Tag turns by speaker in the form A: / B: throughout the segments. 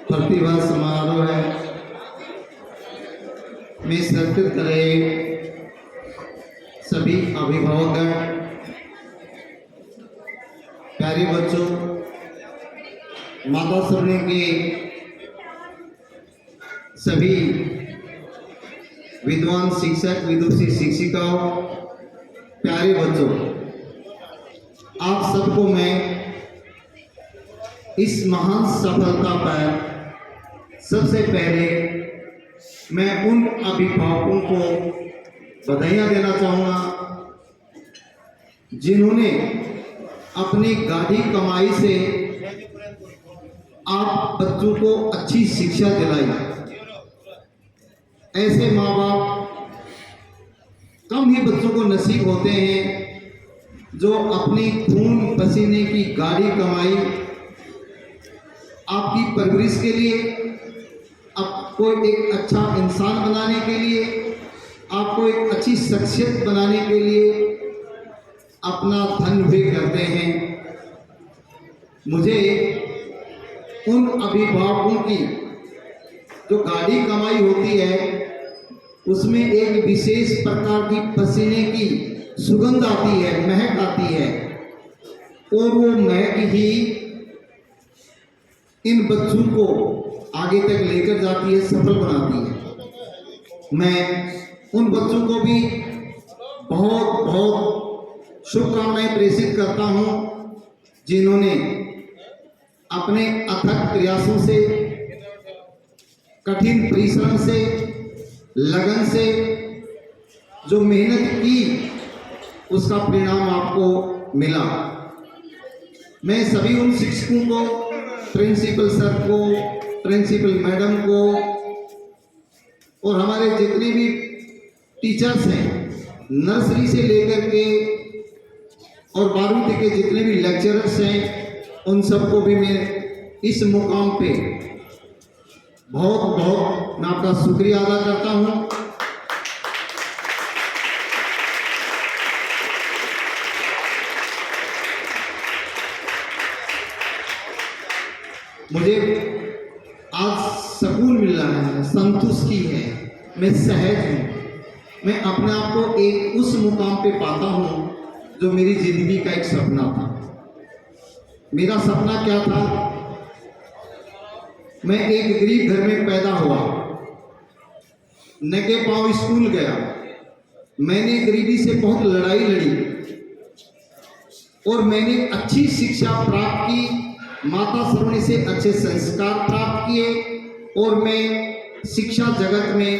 A: प्रतिभा समारोह है में शिरकत करे सभी अभिभावकगण, प्यारे बच्चों, माता सरने के सभी विद्वान शिक्षक, विदुषी शिक्षिकाओं, प्यारे बच्चों, आप सबको मैं इस महान सफलता पर सबसे पहले मैं उन अभिभावकों को बधाइयाँ देना चाहूँगा जिन्होंने अपनी गाढ़ी कमाई से आप बच्चों को अच्छी शिक्षा दिलाई। ऐसे माँ बाप कम ही बच्चों को नसीब होते हैं जो अपनी खून पसीने की गाढ़ी कमाई आपकी परवरिश के लिए, आपको एक अच्छा इंसान बनाने के लिए, आपको एक अच्छी शख्सियत बनाने के लिए अपना धन व्यय करते हैं। मुझे उन अभिभावकों की जो गाढ़ी कमाई होती है उसमें एक विशेष प्रकार की पसीने की सुगंध आती है, महक आती है, और वो महक ही इन बच्चों को आगे तक लेकर जाती है, सफल बनाती है। मैं उन बच्चों को भी बहुत बहुत शुभकामनाएं प्रेषित करता हूं जिन्होंने अपने अथक प्रयासों से, कठिन परिश्रम से, लगन से जो मेहनत की उसका परिणाम आपको मिला। मैं सभी उन शिक्षकों को, प्रिंसिपल सर को, प्रिंसिपल मैडम को और हमारे जितने भी टीचर्स हैं, नर्सरी से लेकर के और 12वीं तक के जितने भी लेक्चरर्स हैं, उन सबको भी मैं इस मुकाम पे बहुत बहुत मैं आपका शुक्रिया अदा करता हूं। मुझे आज सुकून मिल रहा है, संतुष्टि है, मैं सहज हूँ। मैं अपने आप को एक उस मुकाम पे पाता हूँ जो मेरी जिंदगी का एक सपना था। मेरा सपना क्या था? मैं एक गरीब घर में पैदा हुआ, नंगे पांव स्कूल गया। मैंने गरीबी से बहुत लड़ाई लड़ी और मैंने अच्छी शिक्षा प्राप्त की, माता सरवणी से अच्छे संस्कार प्राप्त किए और मैं शिक्षा जगत में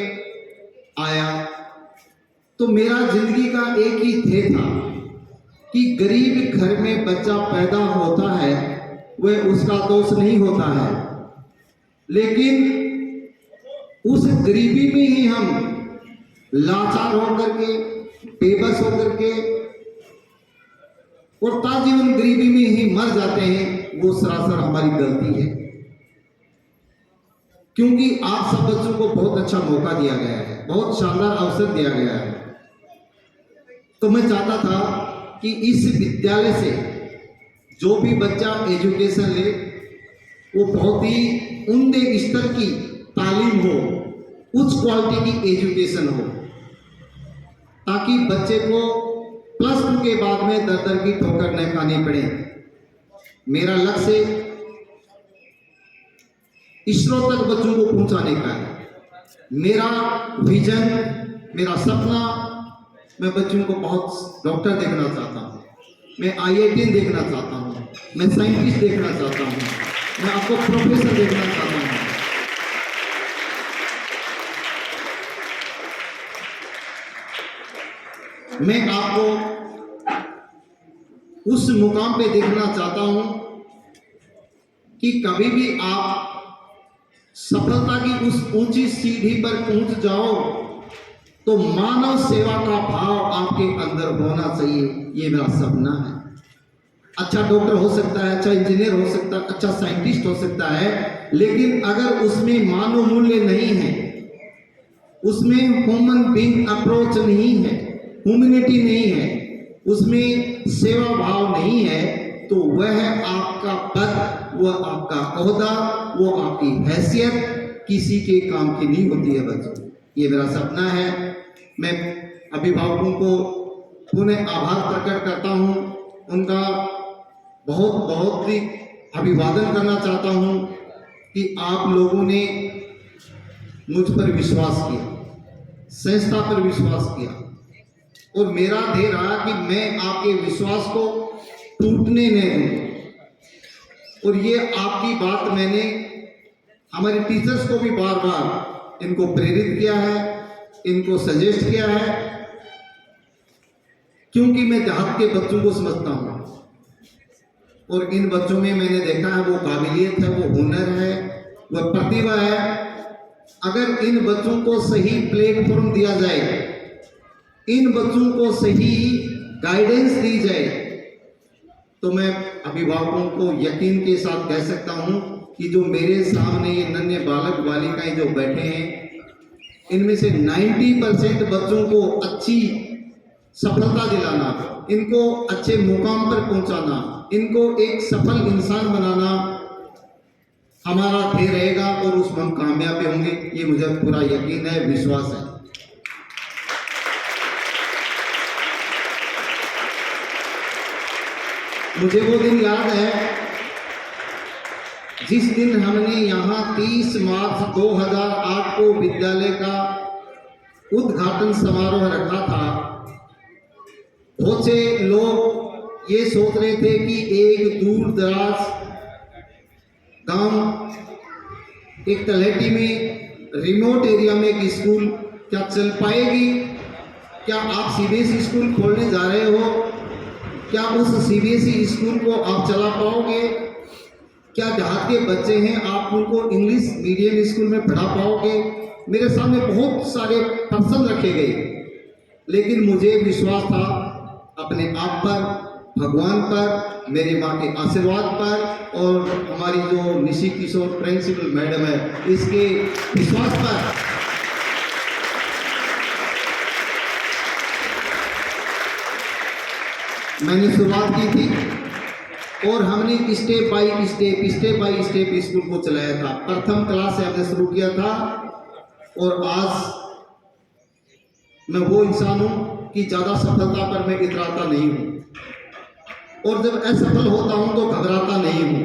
A: आया। तो मेरा जिंदगी का एक ही ध्येय था कि गरीब घर में बच्चा पैदा होता है वह उसका दोष नहीं होता है, लेकिन उस गरीबी में ही हम लाचार होकर के, बेबस होकर के और ताजीवन गरीबी में ही मर जाते हैं। वो सरासर हमारी गलती है, क्योंकि आप सब बच्चों को बहुत अच्छा मौका दिया गया है, बहुत शानदार अवसर दिया गया है। तो मैं चाहता था कि इस विद्यालय से जो भी बच्चा एजुकेशन ले वो बहुत ही उम्दे स्तर की तालीम हो, उच्च क्वालिटी की एजुकेशन हो, ताकि बच्चे को +2 के बाद में दर दर की ठोकर न खानी पड़े। मेरा लक्ष्य इसरो तक बच्चों को पहुंचाने का है। मेरा विजन, मेरा सपना, मैं बच्चों को बहुत डॉक्टर देखना चाहता हूं, मैं IIT देखना चाहता हूं, मैं साइंटिस्ट देखना चाहता हूं, मैं आपको प्रोफेसर देखना चाहता हूं। मैं आपको उस मुकाम पे देखना चाहता हूं कि कभी भी आप सफलता की उस ऊंची सीढ़ी पर पहुंच जाओ तो मानव सेवा का भाव आपके अंदर होना चाहिए। ये मेरा सपना है। अच्छा डॉक्टर हो सकता है, अच्छा इंजीनियर हो सकता है, अच्छा साइंटिस्ट हो सकता है, लेकिन अगर उसमें मानव मूल्य नहीं है, उसमें ह्यूमन बीइंग अप्रोच नहीं है, ह्यूमैनिटी नहीं है, उसमें सेवा भाव नहीं है, तो वह आपका पद, वह आपका ओहदा, वो आपकी हैसियत किसी के काम की नहीं होती है बच्चों। ये मेरा सपना है। मैं अभिभावकों को पुनः आभार प्रकट करता हूँ, उनका बहुत बहुत ही अभिवादन करना चाहता हूँ कि आप लोगों ने मुझ पर विश्वास किया, संस्था पर विश्वास किया, और मेरा ध्येय रहा कि मैं आपके विश्वास को टूटने नहीं दूं। और ये आपकी बात मैंने हमारे टीचर्स को भी बार बार इनको प्रेरित किया है, इनको सजेस्ट किया है, क्योंकि मैं देहात के बच्चों को समझता हूँ और इन बच्चों में मैंने देखा है वो काबिलियत है, वो हुनर है, वह प्रतिभा है। अगर इन बच्चों को सही प्लेटफॉर्म दिया जाए, इन बच्चों को सही गाइडेंस दी जाए, तो मैं अभिभावकों को यकीन के साथ कह सकता हूं कि जो मेरे सामने ये नन्हे बालक बालिकाएं जो बैठे हैं, इनमें से 90% बच्चों को अच्छी सफलता दिलाना, इनको अच्छे मुकाम पर पहुंचाना, इनको एक सफल इंसान बनाना हमारा ध्येय रहेगा और उसमें हम कामयाब होंगे। ये मुझे पूरा यकीन है, विश्वास है। मुझे वो दिन याद है जिस दिन हमने यहाँ 30 मार्च 2008 को विद्यालय का उद्घाटन समारोह रखा था। बहुत से लोग ये सोच रहे थे कि एक दूर दराज गांव, एक तलहटी में, रिमोट एरिया में एक स्कूल क्या चल पाएगी? क्या आप सीबीएसई स्कूल खोलने जा रहे हो? क्या उस सीबीएसई स्कूल को आप चला पाओगे? क्या देहात के बच्चे हैं, आप उनको इंग्लिश मीडियम स्कूल में पढ़ा पाओगे? मेरे सामने बहुत सारे प्रश्न रखे गए, लेकिन मुझे विश्वास था अपने आप पर, भगवान पर, मेरी माँ के आशीर्वाद पर और हमारी जो निशी किशोर प्रिंसिपल मैडम है इसके विश्वास पर। मैंने शुरुआत की थी और हमने स्टेप बाय स्टेप स्कूल को चलाया था। प्रथम क्लास से हमने शुरू किया था और आज मैं वो इंसान हूं कि ज्यादा सफलता पर मैं इतराता नहीं हूं, और जब असफल होता हूं तो घबराता नहीं हूं।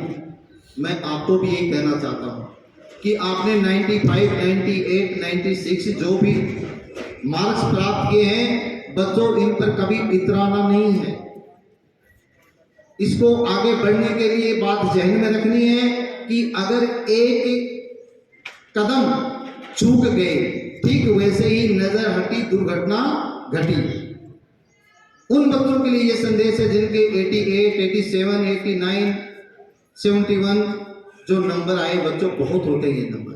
A: मैं आपको भी यही कहना चाहता हूं कि आपने 95, 98, 96 जो भी मार्क्स प्राप्त किए हैं, बच्चों इन पर कभी इतराना नहीं है। इसको आगे बढ़ने के लिए बात जहन में रखनी है कि अगर एक कदम चूक गए, ठीक वैसे ही नजर हटी दुर्घटना घटी। उन बच्चों के लिए ये संदेश है जिनके 88, 87, 89, 71 जो नंबर आए, बच्चों बहुत होते हैं ये नंबर।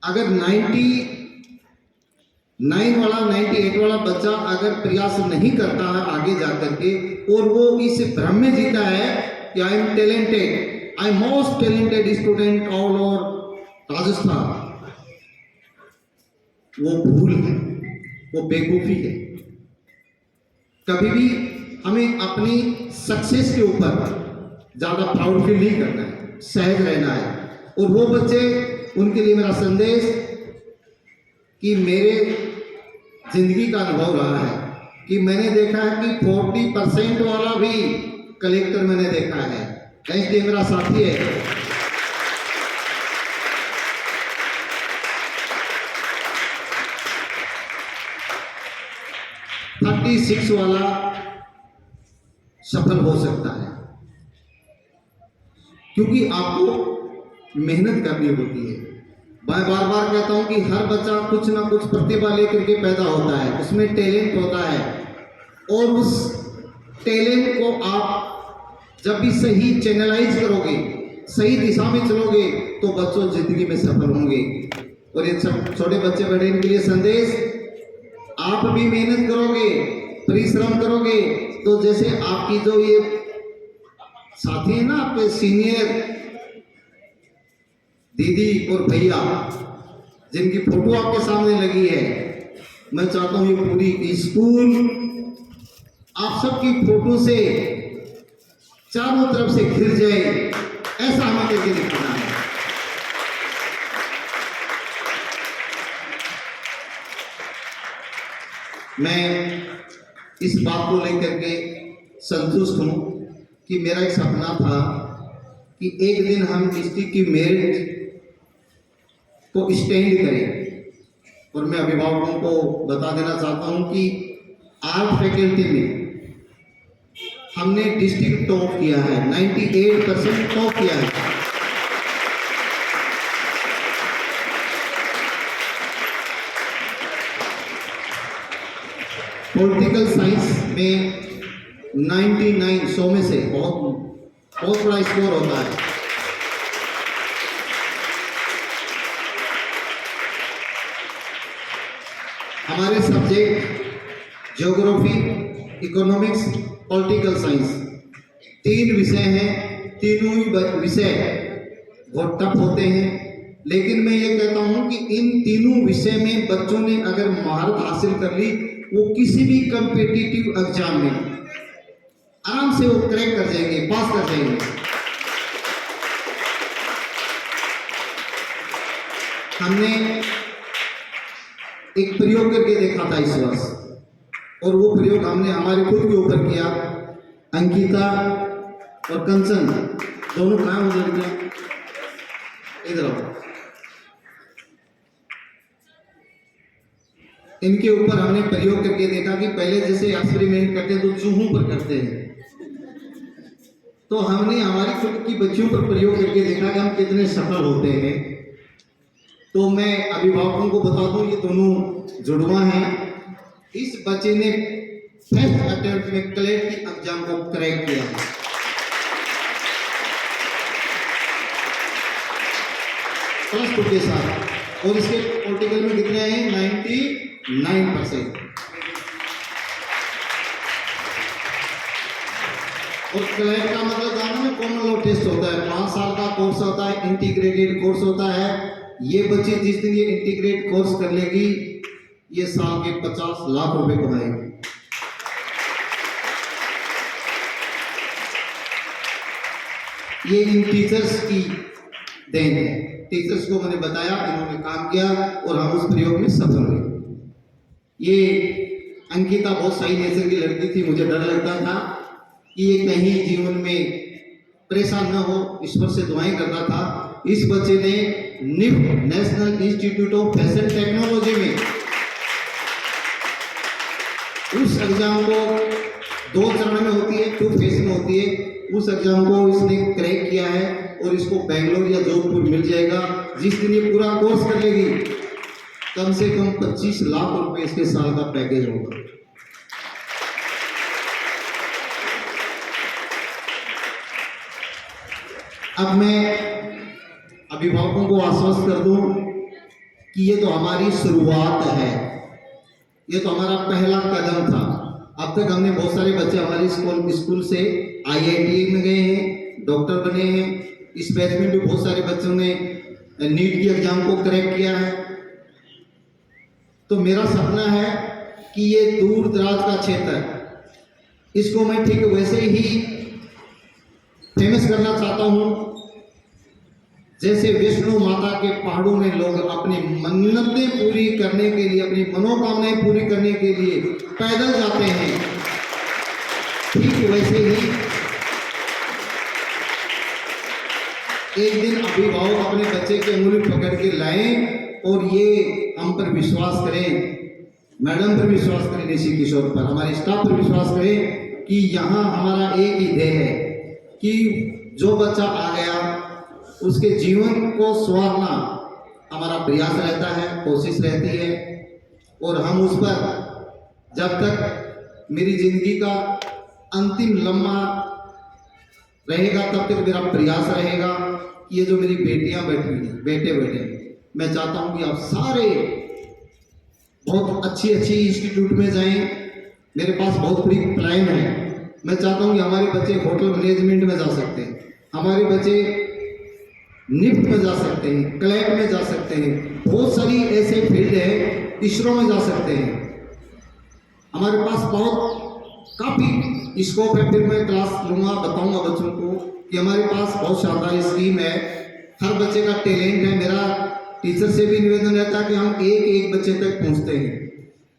A: अगर 99 वाला, 98 वाला बच्चा अगर प्रयास नहीं करता है आगे जाकर के, और वो इस भ्रम में जीता है कि I am talented, I am most talented student all over Rajasthan, वो भूल है, वो बेवकूफी है। कभी भी हमें अपनी सक्सेस के ऊपर ज्यादा प्राउड फील नहीं करना है, सहज रहना है। और वो बच्चे, उनके लिए मेरा संदेश कि मेरे जिंदगी का अनुभव रहा है कि मैंने देखा है कि 40% वाला भी कलेक्टर मैंने देखा है। इसलिए मेरा साथी है, 36 वाला सफल हो सकता है, क्योंकि आपको मेहनत करनी होती है। मैं बार बार कहता हूं कि हर बच्चा कुछ ना कुछ प्रतिभा लेकर के पैदा होता है, उसमें टैलेंट होता है, और उस टैलेंट को आप जब भी सही चैनलाइज करोगे, सही दिशा में चलोगे, तो बच्चों जिंदगी में सफल होंगे। और ये सब छोटे बच्चे बड़े, इनके लिए संदेश, आप भी मेहनत करोगे, परिश्रम करोगे, तो जैसे आपकी जो ये साथी है ना, आपके सीनियर दीदी और भैया जिनकी फोटो आपके सामने लगी है, मैं चाहता हूं ये पूरी स्कूल आप सबकी फोटो से चारों तरफ से घिर जाए, ऐसा हमें करके दिखाना है। मैं इस बात को लेकर के संतुष्ट हूं कि मेरा एक सपना था कि एक दिन हम डिस्ट्रिक्ट की मेरिट को स्टैंड करें। और मैं अभिभावकों को बता देना चाहता हूं कि आर्ट फैकल्टी में हमने डिस्ट्रिक्ट टॉप किया है, 98% टॉप किया है। पॉलिटिकल साइंस में 99 100 में से बहुत बड़ा स्कोर होता है। हमारे subject geography, economics, political science 3 विषय हैं। तीनों ही विषय बहुत टफ होते हैं, लेकिन मैं ये कहता हूं कि इन तीनों विषय में बच्चों ने अगर महारत हासिल कर ली, वो किसी भी कॉम्पिटिटिव एग्जाम में आराम से वो क्रैक कर जाएंगे, पास कर जाएंगे। हमने एक प्रयोग करके देखा था इस वर्ष, और वो प्रयोग हमने हमारे खुद के ऊपर किया। अंकिता और कंचन दोनों कहाँ हो लड़कियां, इधर आओ। इनके ऊपर हमने प्रयोग करके देखा कि पहले जैसे एक्सपेरिमेंट करते हैं तो चूहों पर करते हैं, तो हमने हमारी खुद की बच्चियों पर प्रयोग करके देखा कि हम कितने सफल होते हैं। तो मैं अभिभावकों को बता दूं, ये दोनों जुड़वा हैं। इस बच्चे ने फर्स्ट अटेम्प्ट में क्लेट की एग्जाम को क्रैक किया है। फर्स्ट के साथ, और इसके पॉलिटिकल में कितने हैं? 99%। और क्लेट का मतलब जाना में कॉमन लॉ टेस्ट होता है, 5 साल का कोर्स होता है, इंटीग्रेटेड कोर्स होता है। ये बच्ची जिस दिन ये इंटीग्रेट कोर्स कर लेगी, ये साल के 50 लाख रुपए कमाएगी। ये इन टीचर्स की देन है। टीचर्स को मैंने बताया, इन्होंने काम किया और हम उस प्रयोग में सफल हुए। ये अंकिता बहुत सही नेचर की लड़की थी। मुझे डर लगता था कि ये कहीं जीवन में परेशान न हो, ईश्वर से दुआएं करता था। इस बच्चे ने NIFT National Institute of Fashion Technology में उस एग्जाम को 2 चरण में होती है, 2 फेज में होती है, उस एग्जाम को इसने क्रैक किया है और इसको बेंगलोर या जोधपुर मिल जाएगा। जिस दिन ये पूरा कोर्स कर लेगी, कम से कम 25 लाख रुपए इसके साल का पैकेज होगा। अब मैं अभिभावकों को आश्वस्त कर दूं कि ये तो हमारी शुरुआत है, ये तो हमारा पहला कदम था। अब तक हमने बहुत सारे बच्चे हमारे स्कूल से IIT में गए हैं, डॉक्टर बने हैं। इस बैच में भी बहुत सारे बच्चों ने नीट की एग्जाम को क्रैक किया है। तो मेरा सपना है कि ये दूर दराज का क्षेत्र है, इसको मैं ठीक वैसे ही फेमस करना चाहता हूँ जैसे विष्णु माता के पहाड़ों में लोग अपनी मन्नतें पूरी करने के लिए, अपनी मनोकामनाएं पूरी करने के लिए पैदल जाते हैं। ठीक वैसे ही एक दिन अभिभावक अपने बच्चे की उंगली पकड़ के लाएं और ये हम पर विश्वास करें, मैडम पर विश्वास करें, निशी किशोर पर, हमारे स्टाफ पर विश्वास करें कि यहाँ हमारा एक ही ध्येय है कि जो बच्चा आ गया उसके जीवन को संवारना हमारा प्रयास रहता है, कोशिश रहती है। और हम उस पर जब तक मेरी जिंदगी का अंतिम लम्हा रहेगा तब तक मेरा प्रयास रहेगा कि ये जो मेरी बेटियां बैठी हैं, बेटे मैं चाहता हूं कि आप सारे बहुत अच्छी इंस्टीट्यूट में जाएं। मेरे पास बहुत बड़ी प्लान है। मैं चाहता हूं कि हमारे बच्चे होटल मैनेजमेंट में जा सकते हैं, हमारे बच्चे निफ्ट में जा सकते हैं, क्लैट में जा सकते हैं, बहुत सारी ऐसे फील्ड है, इसरो में जा सकते हैं। हमारे पास बहुत काफ़ी स्कोप है। फिर मैं क्लास लूँगा, बताऊँगा बच्चों को कि हमारे पास बहुत शानदार स्कीम है, हर बच्चे का टैलेंट है। मेरा टीचर से भी निवेदन रहता है कि हम एक एक बच्चे तक पहुँचते हैं,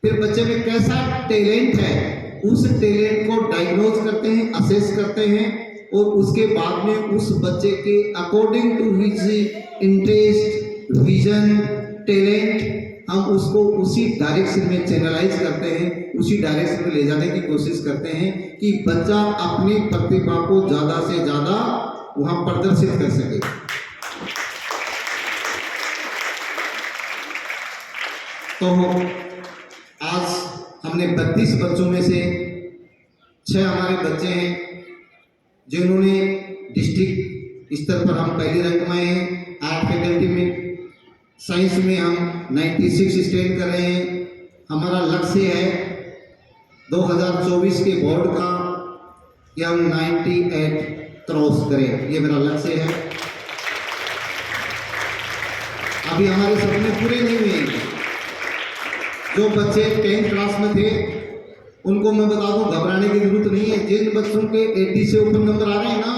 A: फिर बच्चे में कैसा टैलेंट है उस टैलेंट को डायग्नोज करते हैं, असेस करते हैं, और उसके बाद में उस बच्चे के according to his interest, vision, talent, हम उसको उसी डायरेक्शन में चैनलाइज करते हैं, उसी डायरेक्शन में ले जाने की कोशिश करते हैं कि बच्चा अपनी प्रतिभा को ज़्यादा से ज़्यादा वहाँ प्रदर्शित कर सके। तो आज हमने 32 बच्चों में से 6 हमारे बच्चे हैं जिन्होंने डिस्ट्रिक्ट स्तर पर हम पहले रैंक में हैं। आर्ट फैकल्टी में, साइंस में हम 96 स्टैंड कर रहे हैं। हमारा लक्ष्य है 2024 के बोर्ड का कि हम 98 क्रॉस करें, ये मेरा लक्ष्य है। अभी हमारे सपने पूरे नहीं हुए हैं। जो बच्चे 10th क्लास में थे उनको मैं बता दूं, घबराने की जरूरत नहीं है। जिन बच्चों के 80 से ऊपर नंबर आ रहे हैं ना,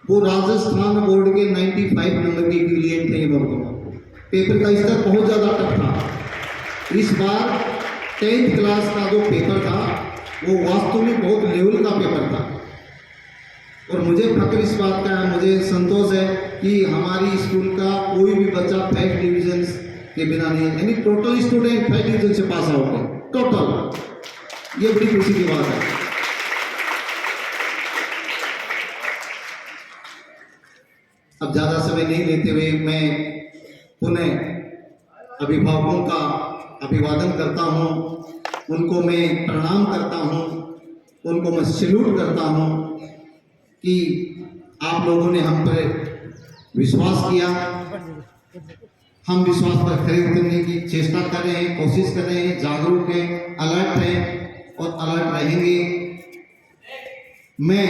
A: वो राजस्थान बोर्ड के 95 नंबर के इक्विवेलेंट थे। पेपर का स्तर बहुत ज़्यादा टफ था। इस बार 10th क्लास का जो पेपर था वो वास्तव में बहुत लेवल का पेपर था, और मुझे फक्र इस बात का है, मुझे संतोष है कि हमारी स्कूल का कोई भी बच्चा फर्स्ट डिवीजन के बिना नहीं है, यानी टोटल स्टूडेंट फर्स्ट डिवीजन से पास आउट है, टोटल। ये बड़ी खुशी की बात है। अब ज़्यादा समय नहीं लेते हुए मैं पुनः अभिभावकों का अभिवादन करता हूँ, उनको मैं प्रणाम करता हूँ, उनको मैं सैल्यूट करता हूँ कि आप लोगों ने हम पर विश्वास किया। हम विश्वास पर खरे उतरने की चेष्टा कर रहे हैं, कोशिश कर रहे हैं, जागरूक हैं, अलर्ट हैं और अलर्ट रहेंगे। मैं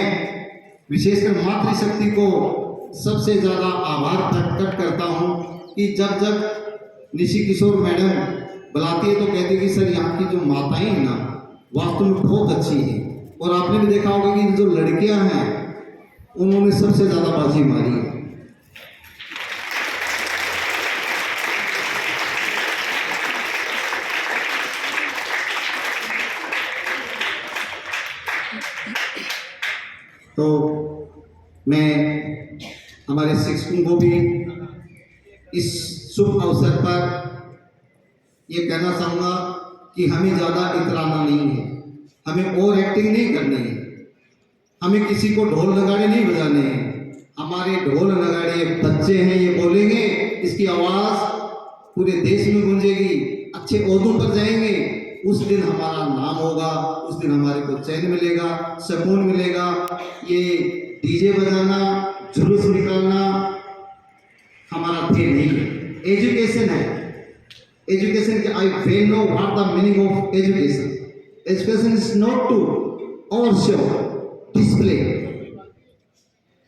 A: विशेषकर मातृशक्ति को सबसे ज़्यादा आभार प्रकट करता हूँ कि जब जब निशी किशोर मैडम बुलाती है तो कहती है कि सर यहाँ की जो माताएं हैं ना वास्तव में बहुत अच्छी हैं, और आपने भी देखा होगा कि जो लड़कियाँ हैं उन्होंने सबसे ज़्यादा बाजी मारी है। तो मैं हमारे शिक्षकों को भी इस शुभ अवसर पर ये कहना चाहूँगा कि हमें ज़्यादा इतराना नहीं है, हमें ओवर एक्टिंग नहीं करनी है, हमें किसी को ढोल नगाड़े नहीं बजाने हैं। हमारे ढोल नगाड़े बच्चे हैं, ये बोलेंगे, इसकी आवाज़ पूरे देश में गूंजेगी, अच्छे ओहदों पर जाएंगे, उस दिन हमारा नाम होगा, उस दिन हमारे को चैन मिलेगा, सुकून मिलेगा। ये डीजे बजाना, जुलूस निकालना हमारा ध्येय नहीं है। एजुकेशन है, एजुकेशन के I well know what the meaning of education. Education is not to overshow, display.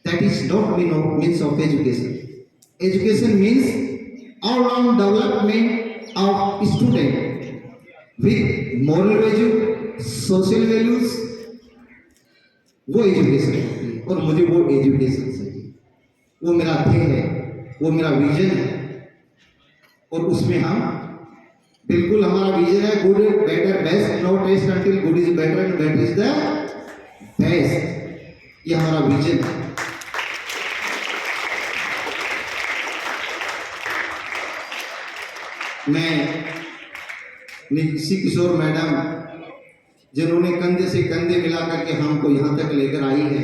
A: That is not means of education. Education means all-round development of student with moral value, social values. वो education है और मुझे वो education चाहिए, वो मेरा ध्येय है, वो मेरा विजन है, और उसमें हम बिल्कुल, हमारा विजन है good better best, no test until good is better and better is the best. ये हमारा विजन है। मैं निशी किशोर मैडम जिन्होंने कंधे से कंधे मिला करके हमको यहाँ तक लेकर आई है,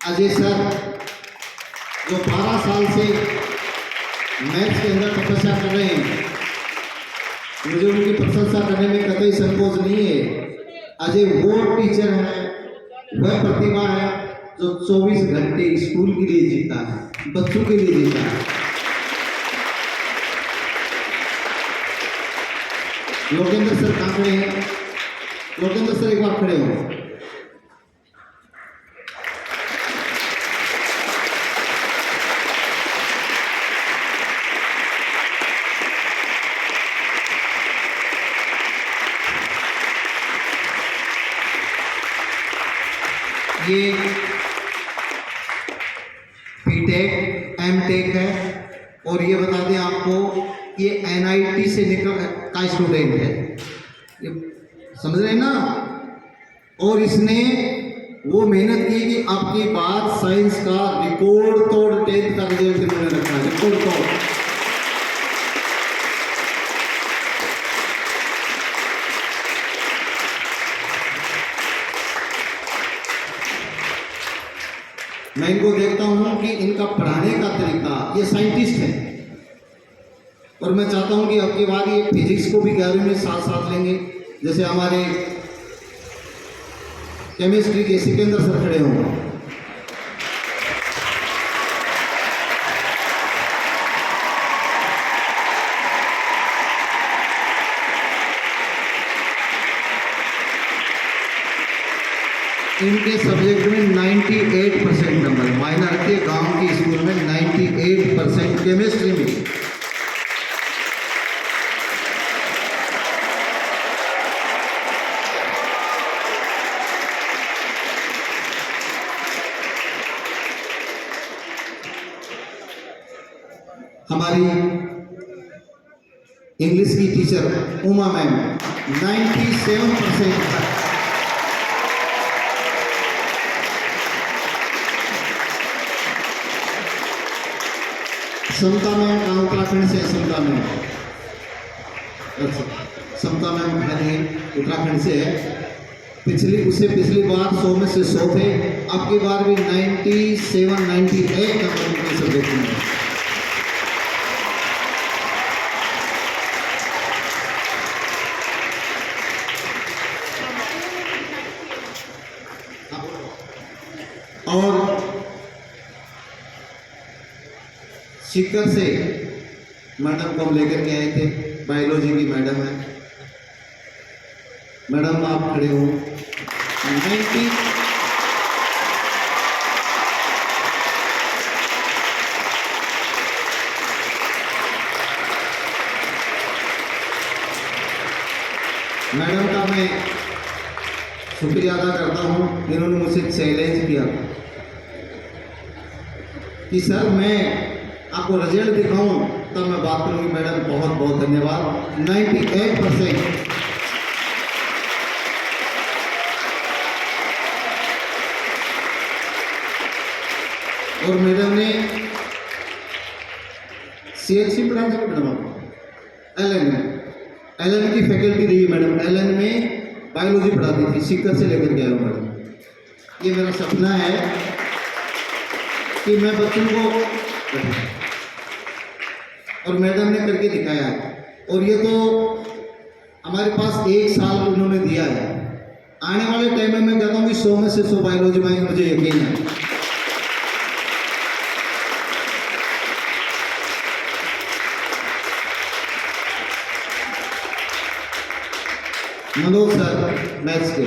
A: अजय सर जो 12 साल से मैथ्स के अंदर तपस्या कर रहे हैं, मुझे उनकी प्रशंसा करने में कतई संकोच नहीं है। अजय वो टीचर है, वह प्रतिभा है जो 24 घंटे स्कूल के लिए जीता है, बच्चों के लिए जीता है। लोकेंद्र सर कहाँ खड़े हैं? लोकेंद्र सर एक बार खड़े हो। ये बीटेक एमटेक है और ये बता दें आपको ये एनआईटी से निकल का स्टूडेंट है, ये समझ रहे हैं ना। और इसने वो मेहनत की कि आपकी बात साइंस का रिकॉर्ड तोड़ 10th का रिजल्ट इन्होंने रखा है, रिकॉर्ड तोड़। मैं इनको देखता हूं कि इनका पढ़ाने का तरीका, ये साइंटिस्ट है और मैं चाहता हूं कि अब की बार ये फिजिक्स को भी 11वीं में साथ साथ लेंगे। जैसे हमारे केमिस्ट्री के सिकंदर सर खड़े होंगे, इनके सब्जेक्ट में 98% नंबर, मायना रखिए गांव की स्कूल में 98% केमिस्ट्री में। हमारी इंग्लिश की टीचर उमा मैम 97%। समता मैम उत्तराखंड से, समता मैम, अच्छा समता मैम है उत्तराखंड से है। पिछली बार 100 में से 100 थे, अब की बार भी 97 98 नंबर के सब्जेक्ट में। और सीकर से मैडम को हम लेकर के आए थे, बायोलॉजी की मैडम है। मैडम आप खड़े हो। 90 मैडम का मैं शुक्रिया अदा करता हूँ, जिन्होंने मुझसे चैलेंज किया कि सर मैं आपको रिजल्ट दिखाऊं तब मैं बात करूंगी। मैडम बहुत बहुत धन्यवाद। 98%। और मैडम ने CHC पढ़ा था मैडम आपको, LN की फैकल्टी रही मैडम, LN में बायोलॉजी पढ़ाती थी, सीकर से लेकर गया मैडम। ये मेरा सपना है कि मैं बच्चों को, और मैडम ने करके दिखाया है। और ये तो हमारे पास 1 साल उन्होंने दिया है। आने वाले टाइम में मैं कहता हूँ कि 100 में से 100 बायोलॉजी में मुझे यकीन है। मनोज सर मैथ्स के,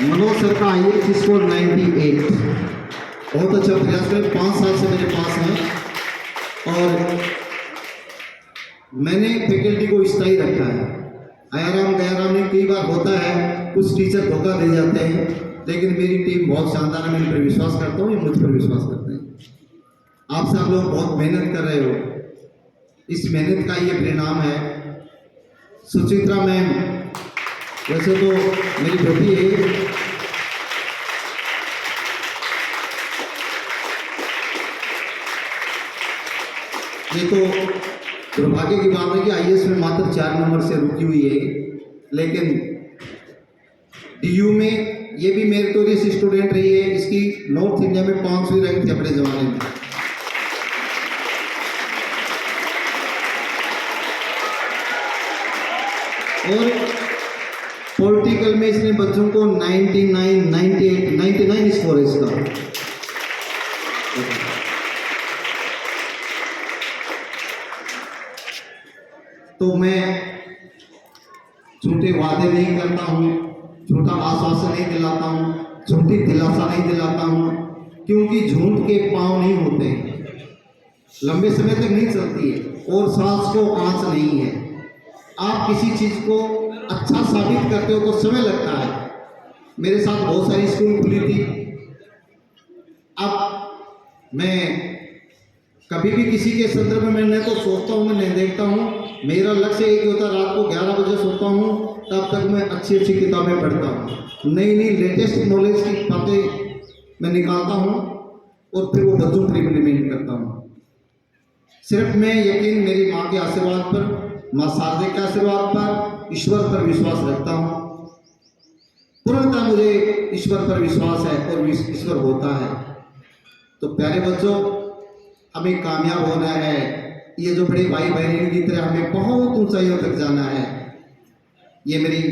A: मनोज सर का IELTS स्कोर 98, बहुत अच्छा प्रयास करें। 5 साल से मेरे पास हैं और मैंने फैकल्टी को स्थायी रखा है। आयाराम गयाराम नहीं, कई बार होता है कुछ टीचर धोखा दे जाते हैं, लेकिन मेरी टीम बहुत शानदार है। मैं इन पर विश्वास करता हूँ, ये मुझ पर विश्वास करते हैं। आप सब लोग बहुत मेहनत कर रहे हो, इस मेहनत का ये परिणाम है। सुचित्रा मैम वैसे तो मेरी बेटी है, ये तो दुर्भाग्य की बात है कि IAS में मात्र 4 नंबर से रुकी हुई है, लेकिन DU में ये भी मेरिटोरियस स्टूडेंट रही है। इसकी नॉर्थ इंडिया में 5वीं रैंक थी अपने जमाने में। और पॉलिटिकल में इसने बच्चों को 99, 98, 99 स्कोर है इसका। तो मैं झूठे वादे नहीं करता हूँ, झूठे झूठा आश्वासन नहीं दिलाता हूँ, झूठी दिलासा नहीं दिलाता हूँ, क्योंकि झूठ के पाँव नहीं होते, लंबे समय तक नहीं चलती है और सांस को आँच नहीं है। आप किसी चीज़ को अच्छा साबित करते हो तो समय लगता है। मेरे साथ बहुत सारी स्कूल खुली थी। अब मैं कभी भी किसी के संदर्भ में नहीं तो सोचता हूँ, मैं नहीं देखता हूँ, मेरा लक्ष्य एक होता है, रात को 11 बजे सोता हूँ, तब तक मैं अच्छी अच्छी किताबें पढ़ता हूँ, नई नई लेटेस्ट नॉलेज की बातें मैं निकालता हूँ और फिर वो बच्चों पर इम्प्लीमेंट करता हूँ। सिर्फ मैं यकीन मेरी माँ के आशीर्वाद पर, माँ शारदे के आशीर्वाद पर, ईश्वर पर विश्वास रखता हूँ। पूर्णतः मुझे ईश्वर पर विश्वास है और ईश्वर होता है। तो प्यारे बच्चों, हमें कामयाब होना है। ये जो बड़े भाई बहन की तरह हमें बहुत ऊंचाइयों तक जाना है। ये मेरी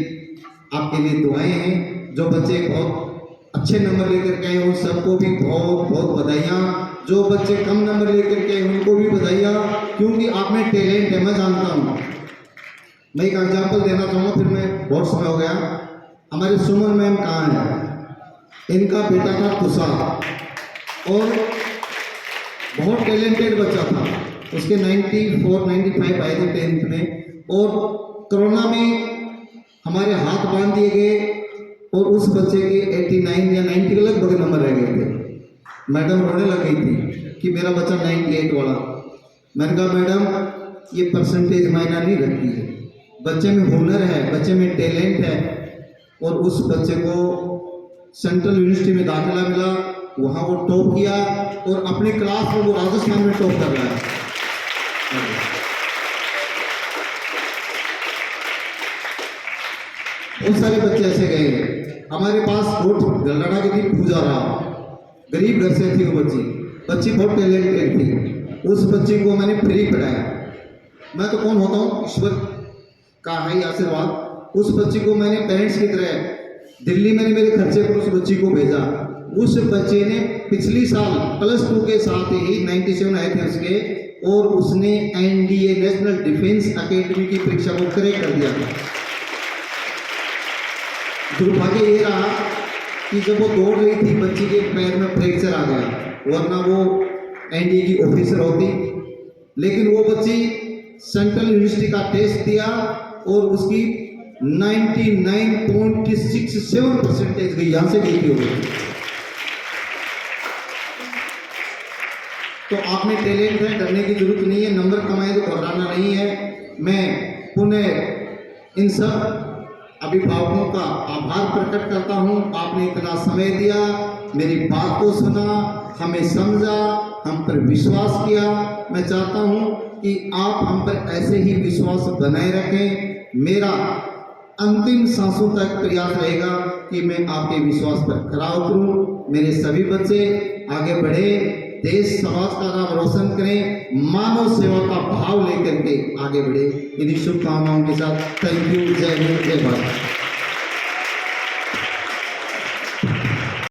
A: आपके लिए दुआएं हैं। जो बच्चे बहुत अच्छे नंबर लेकर के आए उन सबको भी बहुत बहुत बधाइयाँ। जो बच्चे कम नंबर लेकर के आए उनको भी बधाइयाँ, क्योंकि आप में टैलेंट है, मैं जानता हूँ। मैं एक एग्जाम्पल देना चाहूँगा, फिर मैं बहुत समय हो गया। हमारे सुमन मैम कहाँ हैं? इनका बेटा था तुषार और बहुत टैलेंटेड बच्चा था। उसके 94-95 आए थे 10th में, और कोरोना में हमारे हाथ बांध दिए गए और उस बच्चे के 89 या 90 के लगभग नंबर रह गए थे। मैडम रोने लग गई थी कि मेरा बच्चा 98 वाला। मैंने कहा मैडम ये परसेंटेज मायना नहीं रखती है, बच्चे में हुनर है, बच्चे में टैलेंट है। और उस बच्चे को सेंट्रल यूनिवर्सिटी में दाखिला मिला, वहाँ वो टॉप किया और अपने क्लास में वो राजस्थान में टॉप कर रहा है। बहुत सारे बच्चे ऐसे गए। हमारे पास बहुत गलड़ा की थी पूजा राव, गरीब घर से थी वो बच्ची बहुत टैलेंटेड थी। उस बच्ची को मैंने फ्री पढ़ाया। मैं तो कौन होता हूँ, ईश्वर का है ही आशीर्वाद। उस बच्ची को मैंने पेरेंट्स की तरह दिल्ली में मेरे खर्चे पर उस बच्ची को भेजा। उस बच्चे ने पिछली साल +2 के साथ ही 97 आए थे उसके, और उसने NDA नेशनल डिफेंस एकेडमी की परीक्षा को क्रैक कर दिया था। दुर्भाग्य ये रहा कि जब वो दौड़ रही थी बच्ची के पैर में फ्रैक्चर आ गया, वरना वो NDA की ऑफिसर होती। लेकिन वो बच्ची सेंट्रल यूनिवर्सिटी का टेस्ट दिया और उसकी 99.67 परसेंटेज गई, यहाँ से गई थी वो। तो आप में टैलेंट है, डरने की जरूरत नहीं है। नंबर कमाए तो घबराना नहीं है। मैं पुनः इन सब अभिभावकों का आभार प्रकट करता हूँ। आपने इतना समय दिया, मेरी बात को सुना, हमें समझा, हम पर विश्वास किया। मैं चाहता हूँ कि आप हम पर ऐसे ही विश्वास बनाए रखें। मेरा अंतिम सांसों तक प्रयास रहेगा कि मैं आपके विश्वास पर खरा उतरूं। मेरे सभी बच्चे आगे बढ़े, देश समाज का नाम रोशन करें, मानव सेवा का भाव लेकर के आगे बढ़े। इन्हीं शुभकामनाओं के साथ थैंक यू। जय हिंद, जय भारत।